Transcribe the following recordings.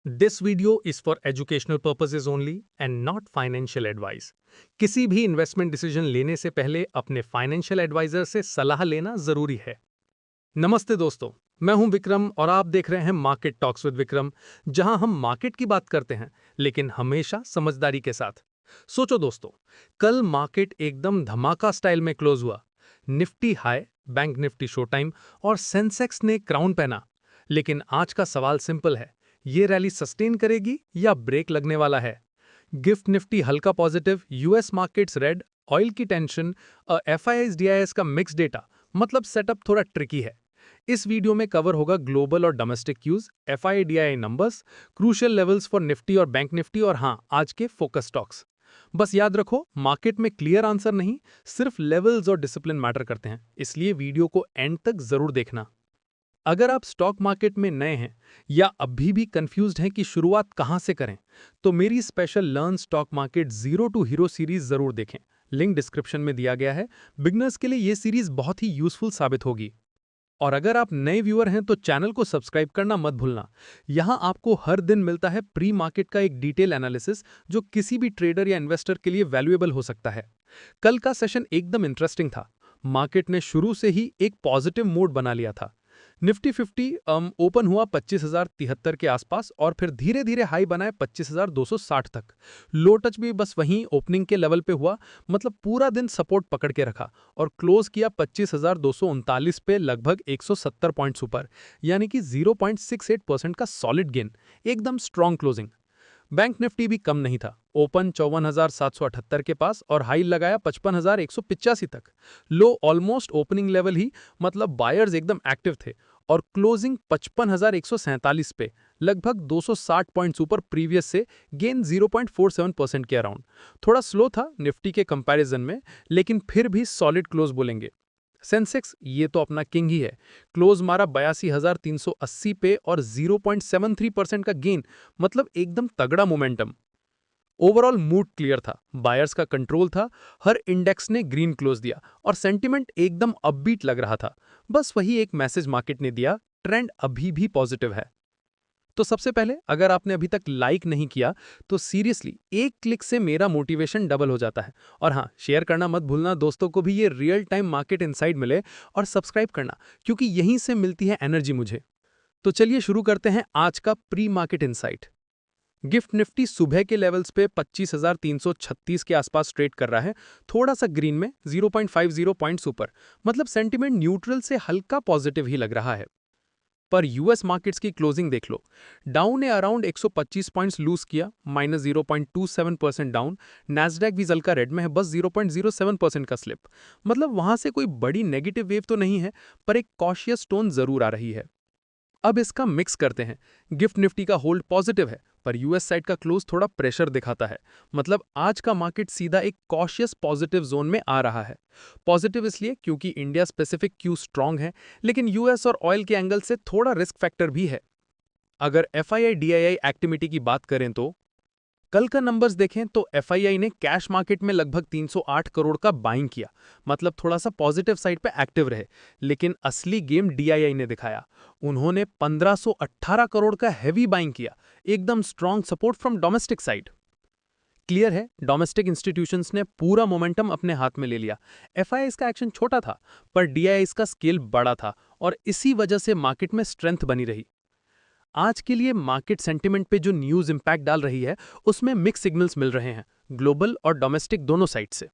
This video is for educational purposes only and not financial advice. किसी भी investment decision लेने से पहले अपने फाइनेंशियल एडवाइजर से सलाह लेना जरूरी है। नमस्ते दोस्तों, मैं हूं विक्रम और आप देख रहे हैं मार्केट टॉक्स विद विक्रम, जहां हम मार्केट की बात करते हैं लेकिन हमेशा समझदारी के साथ। सोचो दोस्तों, कल मार्केट एकदम धमाका स्टाइल में क्लोज हुआ। Nifty high, bank Nifty show time और सेंसेक्स ने क्राउन पहना। लेकिन आज का सवाल सिंपल है, ये रैली सस्टेन करेगी या ब्रेक लगने वाला है? गिफ्ट निफ्टी हल्का positive, US markets red, oil की टेंशन, एफआईआई डीआईएस का मिक्स डेटा, मतलब सेटअप थोड़ा ट्रिकी है। इस वीडियो में कवर होगा ग्लोबल और domestic cues, FII DII numbers, crucial levels for Nifty और बैंक निफ्टी और हाँ, आज के फोकस स्टॉक्स। बस याद रखो, मार्केट में क्लियर आंसर नहीं, सिर्फ लेवल्स और डिसिप्लिन मैटर करते हैं, इसलिए वीडियो को एंड तक जरूर देखना। अगर आप स्टॉक मार्केट में नए हैं या अभी भी कंफ्यूज्ड हैं कि शुरुआत कहां से करें, तो मेरी special learn stock market zero to hero series जरूर देखें। लिंक डिस्क्रिप्शन में दिया गया है। बिगनर्स के लिए यह सीरीज बहुत ही यूजफुल साबित होगी। और अगर आप नए व्यूअर हैं तो चैनल को सब्सक्राइब करना मत भूलना। यहां आपको हर दिन मिलता है प्री मार्केट का एक डिटेल एनालिसिस, जो किसी भी ट्रेडर या इन्वेस्टर के लिए वैल्यूएबल हो सकता है। कल का सेशन एकदम इंटरेस्टिंग था। मार्केट ने शुरू से ही एक पॉजिटिव मूड बना लिया था। निफ्टी 50 ओपन हुआ 25,073 के आसपास और फिर धीरे धीरे हाई बनाए 25,260 तक। लो टच भी बस वहीं ओपनिंग के लेवल पे हुआ, मतलब पूरा दिन सपोर्ट पकड़ के रखा और क्लोज किया 25,239 पे, लगभग 170 पॉइंट्स ऊपर, यानी कि 0.68% का सॉलिड गेन। एकदम स्ट्रॉन्ग क्लोजिंग। बैंक निफ्टी भी कम नहीं था। ओपन 54,778 के पास और हाई लगाया 55,185 तक। लो ऑलमोस्ट ओपनिंग लेवल ही, मतलब बायर्स एकदम एक्टिव थे और क्लोजिंग 55,147 पे, लगभग 260 पॉइंट्स ऊपर प्रीवियस से, गेन 0.47% के अराउंड। थोड़ा स्लो था निफ्टी के कंपैरिजन में, लेकिन फिर भी सॉलिड क्लोज बोलेंगे। सेंसेक्स ये तो अपना किंग ही है। क्लोज मारा 82,380 पे और 0.73% का गेन, मतलब एकदम तगड़ा मोमेंटम। ओवरऑल मूड क्लियर था, बायर्स का कंट्रोल था, हर इंडेक्स ने ग्रीन क्लोज दिया और सेंटिमेंट एकदम अपबीट लग रहा था। बस वही एक मैसेज मार्केट ने दिया, ट्रेंड अभी भी पॉजिटिव है। तो सबसे पहले, अगर आपने अभी तक लाइक नहीं किया तो सीरियसली एक क्लिक से मेरा मोटिवेशन डबल हो जाता है। और हाँ, शेयर करना मत भूलना दोस्तों को भी, ये रियल टाइम मार्केट इनसाइट मिले, और सब्सक्राइब करना, क्योंकि यहीं से मिलती है एनर्जी मुझे। तो चलिए शुरू करते हैं आज का pre market insight. Gift Nifty सुबह के लेवल्स पे 25,336 के आसपास ट्रेड कर रहा है, थोड़ा सा ग्रीन में, 0.50 पॉइंट्स ऊपर, मतलब सेंटिमेंट न्यूट्रल से हल्का पॉजिटिव ही लग रहा है। पर यूएस मार्केट्स की क्लोजिंग देख लो। डाउन ने अराउंड 125 पॉइंट्स लूज किया, -0.27% डाउन। नैस्डैक भी हल्का रेड में है, बस 0.07% का स्लिप। मतलब वहां से कोई बड़ी नेगेटिव वेव तो नहीं है, पर एक कॉशियस टोन जरूर आ रही है। अब इसका मिक्स करते हैं। गिफ्ट निफ्टी का होल्ड पॉजिटिव है, पर यूएस साइड का क्लोज थोड़ा प्रेशर दिखाता है। मतलब आज का मार्केट सीधा एक कॉशियस पॉजिटिव जोन में आ रहा है। पॉजिटिव इसलिए क्योंकि इंडिया स्पेसिफिक क्यू स्ट्रांग है, लेकिन यूएस और ऑयल के एंगल से थोड़ा रिस्क फैक्टर भी है। अगर एफआईआई डीआईआई एक्टिविटी की बात करें तो कल का नंबर्स देखें तो एफआईआई ने कैश मार्केट में लगभग 308 करोड़ का बाइंग किया, मतलब थोड़ा सा पॉजिटिव साइड पे एक्टिव रहे। लेकिन असली गेम डीआईआई ने दिखाया। उन्होंने 1518 करोड़ का हैवी बाइंग किया, एकदम strong support from domestic side. Clear है, डोमेस्टिक इंस्टीट्यूशंस ने पूरा मोमेंटम अपने हाथ में ले लिया। एफआईआई का एक्शन छोटा था, पर डीआईआई का स्केल बड़ा था और इसी वजह से मार्केट में स्ट्रेंथ बनी रही। आज के लिए मार्केट सेंटिमेंट पे जो न्यूज़ इंपैक्ट डाल रही है, उसमें मिक्स सिग्नल्स मिल रहे हैं, ग्लोबल और डोमेस्टिक दोनों साइड से।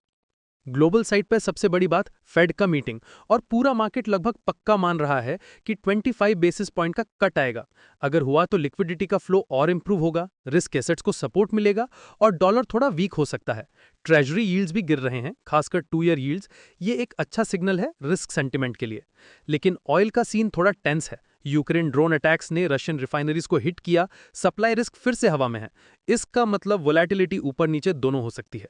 ग्लोबल साइड पे सबसे बड़ी बात, फेड का मीटिंग, और पूरा मार्केट लगभग पक्का मान रहा है कि 25 बेसिस पॉइंट का कट आएगा। अगर हुआ तो लिक्विडिटी का फ्लो और इंप्रूव होगा, रिस्क एसेट्स को सपोर्ट मिलेगा और डॉलर थोड़ा वीक हो सकता है। ट्रेजरी यील्ड्स भी गिर रहे हैं, खासकर 2 ईयर यील्ड्स। ये एक अच्छा सिग्नल है रिस्क सेंटिमेंट के लिए। लेकिन ऑयल का सीन थोड़ा टेंस है। यूक्रेन ड्रोन अटैक्स ने रशियन रिफाइनरीज को हिट किया, सप्लाई रिस्क फिर से हवा में है। इसका मतलब वोलेटिलिटी ऊपर नीचे दोनों हो सकती है।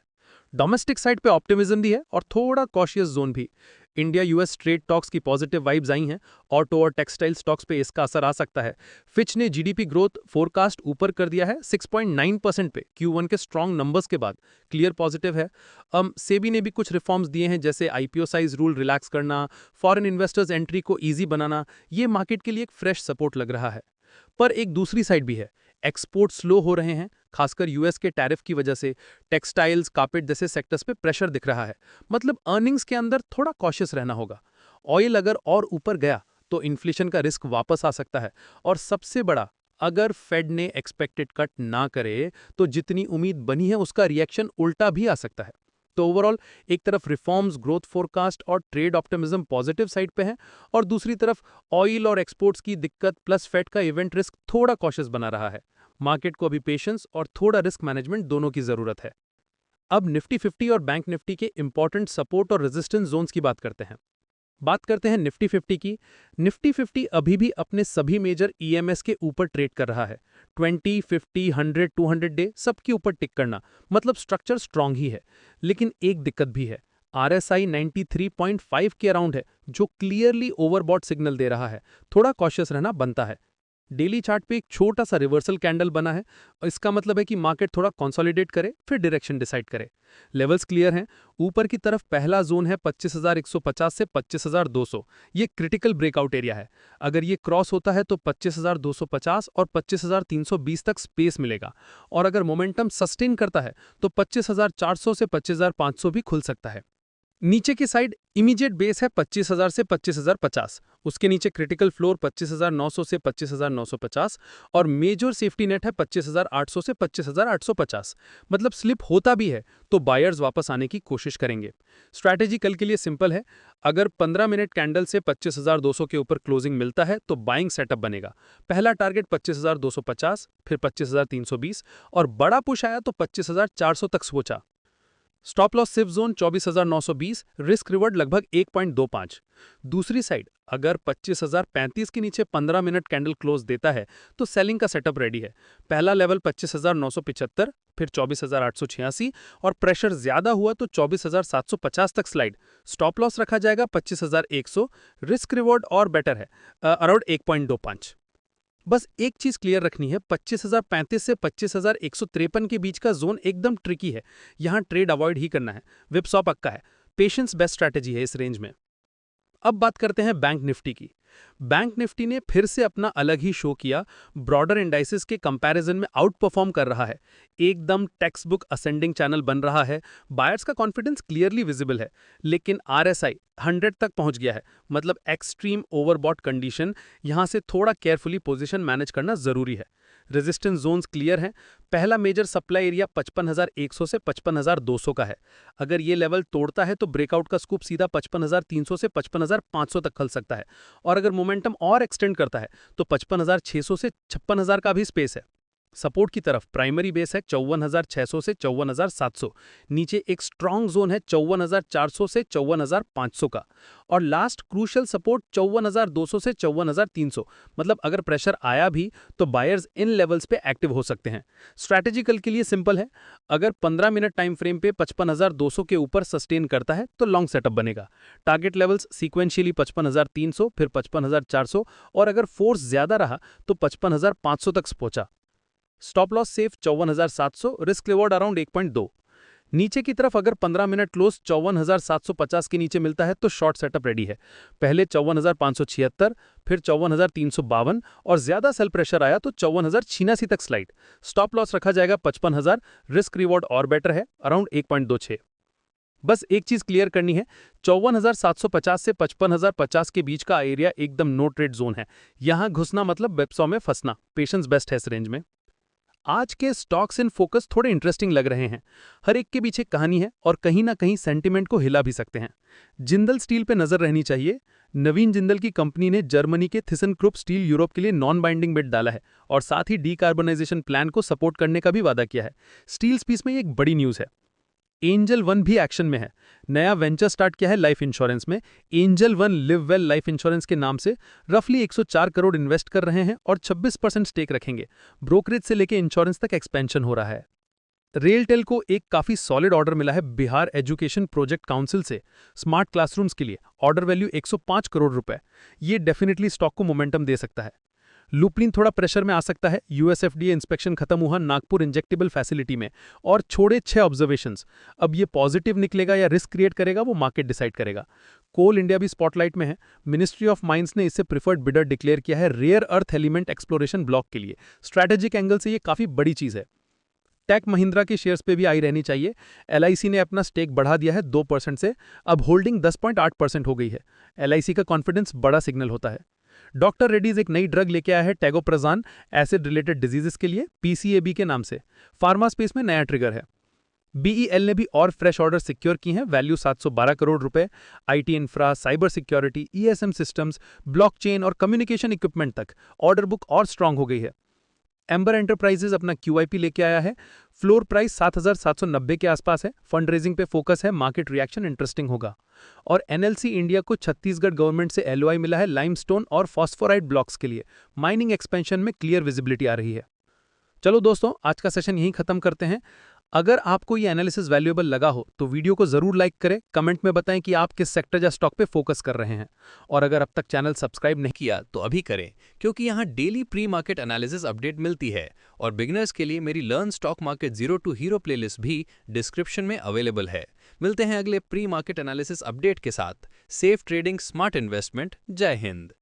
डोमेस्टिक साइड पे ऑप्टिमिज्म भी है और थोड़ा कॉशियस जोन भी। इंडिया यूएस ट्रेड टॉक्स की पॉजिटिव वाइब्स आई हैं, ऑटो और टेक्सटाइल स्टॉक्स पे इसका असर आ सकता है। फिच ने जीडीपी ग्रोथ फोरकास्ट ऊपर कर दिया है 6.9% पे, Q1 के स्ट्रॉन्ग नंबर्स के बाद। क्लियर पॉजिटिव है। सेबी ने भी कुछ रिफॉर्म्स दिए हैं, जैसे आईपीओ साइज रूल रिलैक्स करना, फॉरेन इन्वेस्टर्स एंट्री को ईजी बनाना। ये मार्केट के लिए एक फ्रेश सपोर्ट लग रहा है। पर एक दूसरी साइड भी है। एक्सपोर्ट स्लो हो रहे हैं, खासकर यूएस के टैरिफ की वजह से। टेक्सटाइल्स, कार्पेट जैसे सेक्टर्स पे प्रेशर दिख रहा है। मतलब अर्निंग्स के अंदर थोड़ा कॉशियस रहना होगा। ऑयल अगर और ऊपर गया तो इन्फ्लेशन का रिस्क वापस आ सकता है। और सबसे बड़ा, अगर फेड ने एक्सपेक्टेड कट ना करे तो जितनी उम्मीद बनी है उसका रिएक्शन उल्टा भी आ सकता है। तो ओवरऑल एक तरफ रिफॉर्म्स, ग्रोथ फोरकास्ट और ट्रेड ऑप्टिमिज्म पॉजिटिव साइड पे है, और दूसरी तरफ ऑयल और एक्सपोर्ट्स की दिक्कत प्लस फेड का इवेंट रिस्क थोड़ा कॉशियस बना रहा है। मार्केट को अभी पेशेंस और थोड़ा रिस्क मैनेजमेंट दोनों की जरूरत है। अब निफ्टी 50 और बैंक निफ्टी के इंपॉर्टेंट सपोर्ट और रेजिस्टेंस जोन्स की बात करते हैं। बात करते हैं निफ्टी 50 की। निफ्टी 50 अभी भी अपने सभी मेजर ईएमएस के ऊपर ट्रेड कर रहा है। 20, 50, 100, 200 डे सबके ऊपर टिक करना, मतलब स्ट्रक्चर स्ट्रांग ही है। लेकिन एक दिक्कत भी है, आरएसआई 93.5 के अराउंड है, जो क्लियरली ओवरबॉट सिग्नल दे रहा है। थोड़ा कॉशियस रहना बनता है। डेली चार्ट पे एक छोटा सा रिवर्सल कैंडल बना है, और इसका मतलब है कि मार्केट थोड़ा कंसोलिडेट करे फिर डायरेक्शन डिसाइड करे। लेवल्स क्लियर हैं। ऊपर की तरफ पहला जोन है 25,150 से 25,200। ये क्रिटिकल ब्रेकआउट एरिया है। अगर ये क्रॉस होता है तो 25,250 और 25,320 तक स्पेस मिलेगा। और अगर मोमेंटम सस्टेन करता है तो 25,400 से 25,500 भी खुल सकता है। नीचे की साइड इमीडिएट बेस है 25,000 से 25,050। उसके नीचे क्रिटिकल फ्लोर 25,900 से 25,950 और मेजर सेफ्टी नेट है 25,800 से 25,850। मतलब स्लिप होता भी है तो बायर्स वापस आने की कोशिश करेंगे। स्ट्रैटेजी कल के लिए सिंपल है। अगर 15 मिनट कैंडल से 25,200 के ऊपर क्लोजिंग मिलता है तो बाइंग सेटअप बनेगा। पहला टारगेट 25,250, फिर 25,320 और बड़ा पुश आया तो 25,400 तक सोचा। Stop loss safe zone 24,920, risk revered लगभग 1.25। दूसरी साइड अगर 25,035 के नीचे 15 मिनट कैंडल क्लोज देता है तो सेलिंग का सेटअप रेडी है। पहला लेवल 25,975, फिर 24,886 और प्रेशर ज्यादा हुआ तो 24,750 तक स्लाइड। स्टॉप लॉस रखा जाएगा 25,100, रिस्क रिवॉर्ड और बेटर है, अराउंड 1.25। बस एक चीज क्लियर रखनी है, 25,035 से 25,153 के बीच का जोन एकदम ट्रिकी है। यहां ट्रेड अवॉइड ही करना है। विपसॉ पक्का है। पेशेंस बेस्ट स्ट्रैटेजी है इस रेंज में। अब बात करते हैं बैंक निफ्टी की। बैंक निफ्टी ने फिर से अपना अलग ही शो किया। ब्रॉडर इंडाइसेस के कंपैरिजन में आउट परफॉर्म कर रहा है। एकदम टेक्स्ट बुक असेंडिंग चैनल बन रहा है। बायर्स का कॉन्फिडेंस क्लियरली विजिबल है। लेकिन आरएसआई 100 तक पहुंच गया है, मतलब एक्सट्रीम ओवरबॉट कंडीशन। यहां से थोड़ा केयरफुली पोजीशन मैनेज करना जरूरी है। रेजिस्टेंस जोन्स क्लियर हैं। पहला मेजर सप्लाई एरिया 55,100 से 55,200 का है। अगर ये लेवल तोड़ता है तो ब्रेकआउट का स्कूप सीधा 55,300 से 55,500 तक खल सकता है। और अगर मोमेंटम और एक्सटेंड करता है तो 55,600 से 56,000 का भी स्पेस है। सपोर्ट की तरफ प्राइमरी बेस है 54,600 से 54,700। नीचे एक स्ट्रॉन्ग जोन है 54,400 से 54,500 का। और लास्ट क्रूशियल सपोर्ट 54,200 से 54,300। मतलब अगर प्रेशर आया भी तो बायर्स इन लेवल्स पे एक्टिव हो सकते हैं। स्ट्रैटेजिकल के लिए सिंपल है। अगर 15 मिनट टाइम फ्रेम पे 55,200 के ऊपर सस्टेन करता है तो लॉन्ग सेटअप बनेगा। टारगेट लेवल्स सीक्वेंशियली 55,300, फिर 55,400 और अगर फोर्स ज्यादा रहा तो 55,500 तक पहुंचा। Stop loss safe 54,700, risk reward around 1.2। नीचे की तरफ अगर 15 मिनट क्लोज 54,750 के नीचे मिलता है तो शॉर्ट सेटअप रेडी है। पहले 54,576, फिर 54,352 और ज्यादा सेल प्रेशर आया तो 54,086 तक स्लाइड। स्टॉप लॉस रखा जाएगा 55,000, रिस्क रिवॉर्ड और बेटर है, अराउंड 1.26। बस एक चीज क्लियर करनी है, 54,750 से 55,050 के बीच का एरिया एकदम नो ट्रेड जोन है। यहां घुसना मतलब वेबसॉ में फंसना। पेशेंस बेस्ट है इस रेंज में। आज के स्टॉक्स इन फोकस थोड़े इंटरेस्टिंग लग रहे हैं। हर एक के पीछे कहानी है और कहीं ना कहीं सेंटिमेंट को हिला भी सकते हैं। जिंदल स्टील पे नजर रहनी चाहिए। नवीन जिंदल की कंपनी ने जर्मनी के थिसनक्रुप स्टील यूरोप के लिए नॉन बाइंडिंग बिड डाला है और साथ ही डीकार्बोनाइजेशन प्लान को सपोर्ट करने का भी वादा किया है। स्टील स्पेस में ये एक बड़ी न्यूज है। एंजल वन भी एक्शन में है। नया वेंचर स्टार्ट किया है लाइफ इंश्योरेंस में। Angel one live well life insurance के नाम से रफली 104 करोड़ इन्वेस्ट कर रहे हैं और 26% स्टेक रखेंगे। ब्रोकरेज से लेकर इंश्योरेंस तक एक्सपेंशन हो रहा है। रेलटेल को एक काफी सॉलिड ऑर्डर मिला है बिहार एजुकेशन प्रोजेक्ट काउंसिल से स्मार्ट क्लासरूम्स के लिए। ऑर्डर वैल्यू 105 करोड़ रुपए। ये डेफिनेटली स्टॉक को मोमेंटम दे सकता है। लुपिन थोड़ा प्रेशर में आ सकता है। यूएसएफडीए इंस्पेक्शन खत्म हुआ नागपुर इंजेक्टेबल फैसिलिटी में और छोड़े 6 ऑब्जर्वेशंस। अब ये पॉजिटिव निकलेगा या रिस्क क्रिएट करेगा वो मार्केट डिसाइड करेगा। कोल इंडिया भी स्पॉटलाइट में है। मिनिस्ट्री ऑफ माइंस ने इसे प्रिफर्ड बिडर डिक्लेयर किया है rare earth element exploration block के लिए। स्ट्रैटेजिक एंगल से ये काफी बड़ी चीज है। टेक महिंद्रा के शेयर्स पे भी आई रहनी चाहिए। एलआईसी ने अपना स्टेक बढ़ा दिया है 2% से, अब होल्डिंग 10.8% हो गई है। एलआईसी का कॉन्फिडेंस बड़ा सिग्नल होता है। डॉक्टर रेड्डीज एक नई ड्रग लेके आया है टेगोप्रजान एसिड रिलेटेड डिजीजेस के लिए, पीसीएबी के नाम से। फार्मा स्पेस में नया ट्रिगर है। बीईएल ने भी और फ्रेश ऑर्डर सिक्योर की हैं, वैल्यू 712 करोड़ रुपए। IT infra, cyber security, ESM systems, blockchain और कम्युनिकेशन इक्विपमेंट तक ऑर्डर बुक और स्ट्रांग हो गई है। एम्बर एंटरप्राइजेज अपना क्यूआईपी लेके आया है। फ्लोर प्राइस 7,790 के आसपास है। फंड रेजिंग पे फोकस है, मार्केट रिएक्शन इंटरेस्टिंग होगा। और एनएलसी इंडिया को छत्तीसगढ़ गवर्नमेंट से एलओआई मिला है लाइमस्टोन और फॉस्फोराइड ब्लॉक्स के लिए। माइनिंग एक्सपेंशन में क्लियर विजिबिलिटी आ रही है। चलो दोस्तों, आज का सेशन यहीं खत्म करते हैं। अगर आपको ये एनालिसिस वैल्यूएबल लगा हो तो वीडियो को जरूर लाइक करें, कमेंट में बताएं कि आप किस सेक्टर या स्टॉक पे फोकस कर रहे हैं। और अगर अब तक चैनल सब्सक्राइब नहीं किया तो अभी करें, क्योंकि यहाँ daily pre market analysis update मिलती है। और बिगिनर्स के लिए मेरी learn stock market zero to hero playlist भी डिस्क्रिप्शन में अवेलेबल है। मिलते हैं अगले प्री मार्केट एनालिसिस अपडेट के साथ। Safe trading, smart investment. जय हिंद।